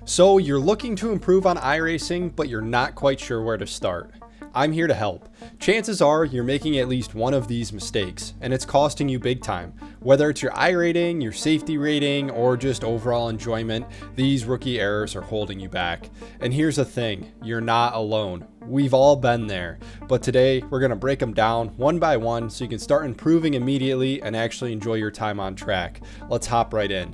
So you're looking to improve on iRacing, but you're not quite sure where to start. I'm here to help. Chances are you're making at least one of these mistakes, and it's costing you big time. Whether it's your iRating, your safety rating, or just overall enjoyment, these rookie errors are holding you back. And here's the thing, you're not alone. We've all been there. But today, we're going to break them down one by one so you can start improving immediately and actually enjoy your time on track. Let's hop right in.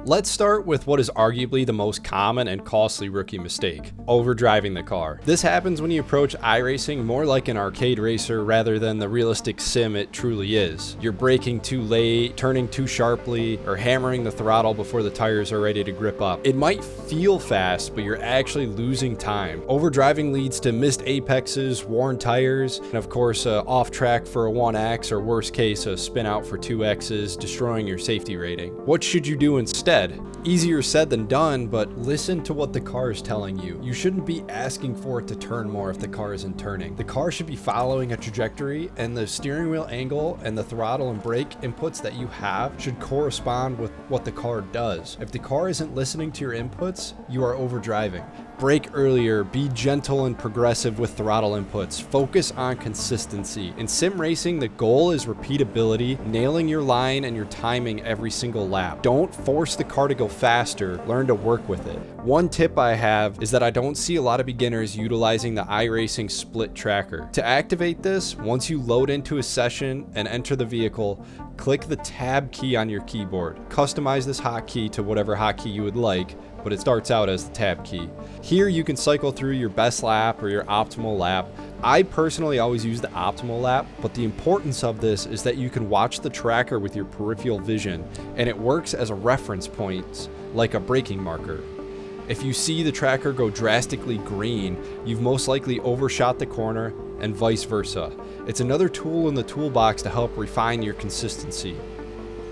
Let's start with what is arguably the most common and costly rookie mistake, overdriving the car. This happens when you approach iRacing more like an arcade racer rather than the realistic sim it truly is. You're braking too late, turning too sharply, or hammering the throttle before the tires are ready to grip up. It might feel fast, but you're actually losing time. Overdriving leads to missed apexes, worn tires, and of course off track for a 1x, or worst case a spin out for 2x's, destroying your safety rating. What should you do instead? Easier said than done, but listen to what the car is telling you. You shouldn't be asking for it to turn more if the car isn't turning. The car should be following a trajectory, and the steering wheel angle and the throttle and brake inputs that you have should correspond with what the car does. If the car isn't listening to your inputs, you are overdriving. Brake earlier, be gentle and progressive with throttle inputs, focus on consistency. In sim racing, the goal is repeatability, nailing your line and your timing every single lap. Don't force the car to go faster, learn to work with it. One tip I have is that I don't see a lot of beginners utilizing the iRacing split tracker. To activate this, once you load into a session and enter the vehicle, click the tab key on your keyboard. Customize this hotkey to whatever hotkey you would like, but it starts out as the tab key. Here you can cycle through your best lap or your optimal lap. I personally always use the optimal lap, but the importance of this is that you can watch the tracker with your peripheral vision, and it works as a reference point, like a braking marker. If you see the tracker go drastically green, you've most likely overshot the corner, and vice versa. It's another tool in the toolbox to help refine your consistency.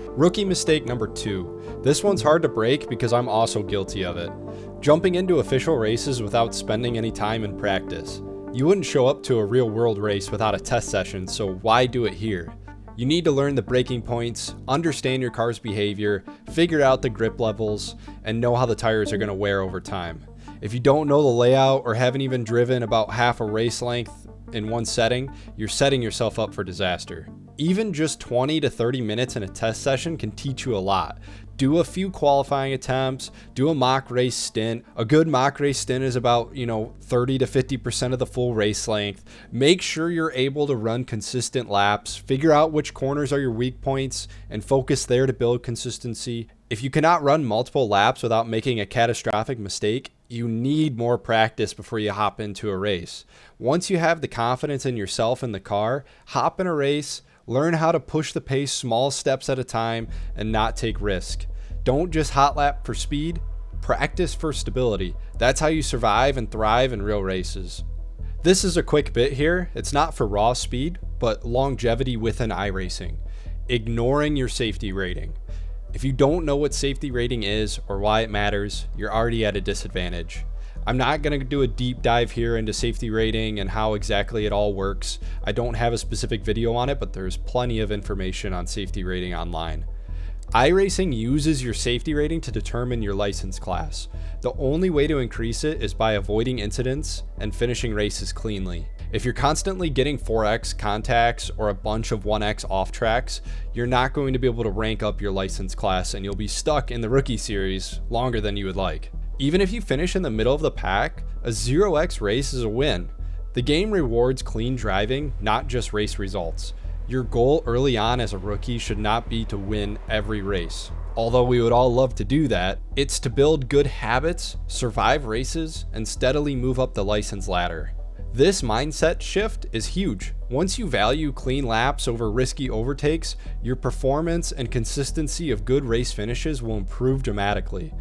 Rookie mistake number 2. This one's hard to break because I'm also guilty of it. Jumping into official races without spending any time in practice. You wouldn't show up to a real world race without a test session, so why do it here? You need to learn the braking points, understand your car's behavior, figure out the grip levels, and know how the tires are going to wear over time. If you don't know the layout or haven't even driven about half a race length in one setting, you're setting yourself up for disaster. Even just 20 to 30 minutes in a test session can teach you a lot. Do a few qualifying attempts, do a mock race stint. A good mock race stint is about, 30 to 50% of the full race length. Make sure you're able to run consistent laps, figure out which corners are your weak points, and focus there to build consistency. If you cannot run multiple laps without making a catastrophic mistake, you need more practice before you hop into a race. Once you have the confidence in yourself and the car, hop in a race. Learn how to push the pace small steps at a time and not take risk. Don't just hot lap for speed, practice for stability. That's how you survive and thrive in real races. This is a quick bit here. It's not for raw speed, but longevity within iRacing. Ignoring your safety rating. If you don't know what safety rating is or why it matters, you're already at a disadvantage. I'm not going to do a deep dive here into safety rating and how exactly it all works. I don't have a specific video on it, but there's plenty of information on safety rating online. iRacing uses your safety rating to determine your license class. The only way to increase it is by avoiding incidents and finishing races cleanly. If you're constantly getting 4x contacts or a bunch of 1x off tracks, you're not going to be able to rank up your license class, and you'll be stuck in the rookie series longer than you would like. Even if you finish in the middle of the pack, a 0x race is a win. The game rewards clean driving, not just race results. Your goal early on as a rookie should not be to win every race. Although we would all love to do that, it's to build good habits, survive races, and steadily move up the license ladder. This mindset shift is huge. Once you value clean laps over risky overtakes, your performance and consistency of good race finishes will improve dramatically.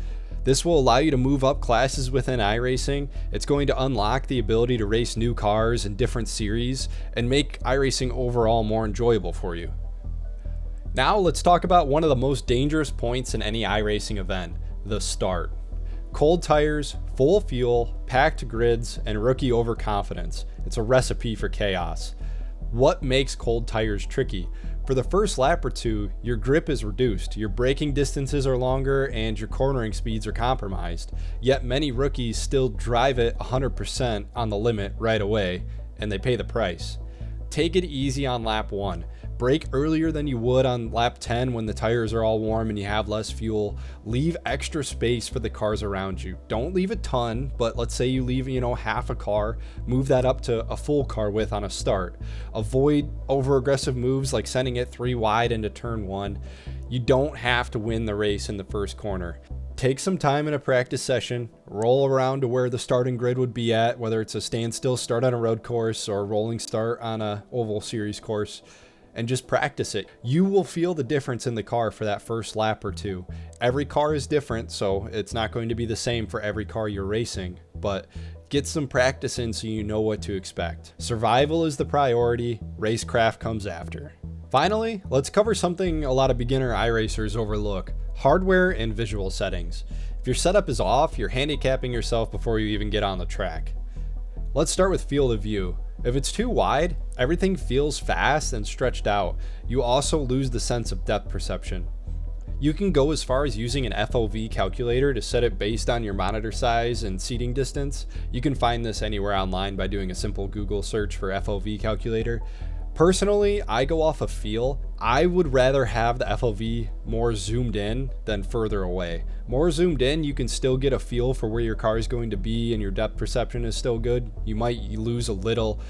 This will allow you to move up classes within iRacing. It's going to unlock the ability to race new cars in different series and make iRacing overall more enjoyable for you. Now let's talk about one of the most dangerous points in any iRacing event, the start. Cold tires, full fuel, packed grids, and rookie overconfidence. It's a recipe for chaos. What makes cold tires tricky? For the first lap or two, your grip is reduced, your braking distances are longer, and your cornering speeds are compromised. Yet many rookies still drive it 100% on the limit right away, and they pay the price. Take it easy on lap 1. Brake earlier than you would on lap 10 when the tires are all warm and you have less fuel. Leave extra space for the cars around you. Don't leave a ton, but let's say you leave, half a car, move that up to a full car width on a start. Avoid over aggressive moves like sending it 3 wide into turn 1. You don't have to win the race in the first corner. Take some time in a practice session, roll around to where the starting grid would be at, whether it's a standstill start on a road course or a rolling start on a oval series course, and just practice it. You will feel the difference in the car for that first lap or two. Every car is different, so it's not going to be the same for every car you're racing, but get some practice in so you know what to expect. Survival is the priority, racecraft comes after. Finally, let's cover something a lot of beginner iRacers overlook: hardware and visual settings. If your setup is off, you're handicapping yourself before you even get on the track. Let's start with field of view. If it's too wide, everything feels fast and stretched out. You also lose the sense of depth perception. You can go as far as using an FOV calculator to set it based on your monitor size and seating distance. You can find this anywhere online by doing a simple Google search for FOV calculator. Personally, I go off of feel. I would rather have the FOV more zoomed in than further away. More zoomed in, you can still get a feel for where your car is going to be and your depth perception is still good. You might lose a little,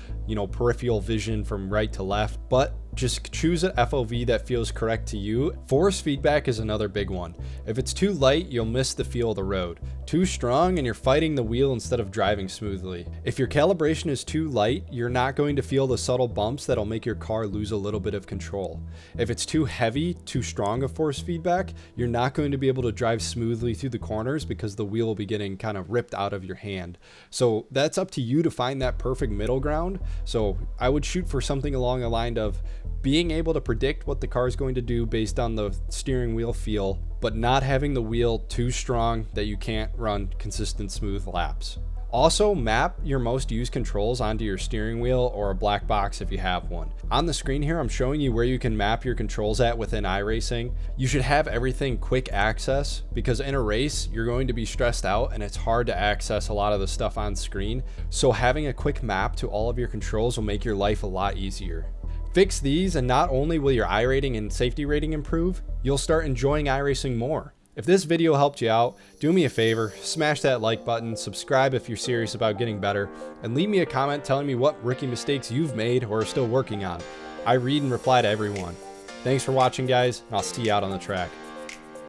peripheral vision from right to left, but just choose an FOV that feels correct to you. Force feedback is another big one. If it's too light, you'll miss the feel of the road. Too strong and you're fighting the wheel instead of driving smoothly. If your calibration is too light, you're not going to feel the subtle bumps that'll make your car lose a little bit of control. If it's too heavy, too strong of force feedback, you're not going to be able to drive smoothly through the corners because the wheel will be getting kind of ripped out of your hand. So that's up to you to find that perfect middle ground. So I would shoot for something along the line of being able to predict what the car is going to do based on the steering wheel feel, but not having the wheel too strong that you can't run consistent smooth laps. Also, map your most used controls onto your steering wheel or a black box if you have one. On the screen here, I'm showing you where you can map your controls at within iRacing. You should have everything quick access because in a race, you're going to be stressed out and it's hard to access a lot of the stuff on screen. So having a quick map to all of your controls will make your life a lot easier. Fix these and not only will your iRating and safety rating improve, you'll start enjoying iRacing more. If this video helped you out, do me a favor, smash that like button, subscribe if you're serious about getting better, and leave me a comment telling me what rookie mistakes you've made or are still working on. I read and reply to everyone. Thanks for watching, guys, and I'll see you out on the track.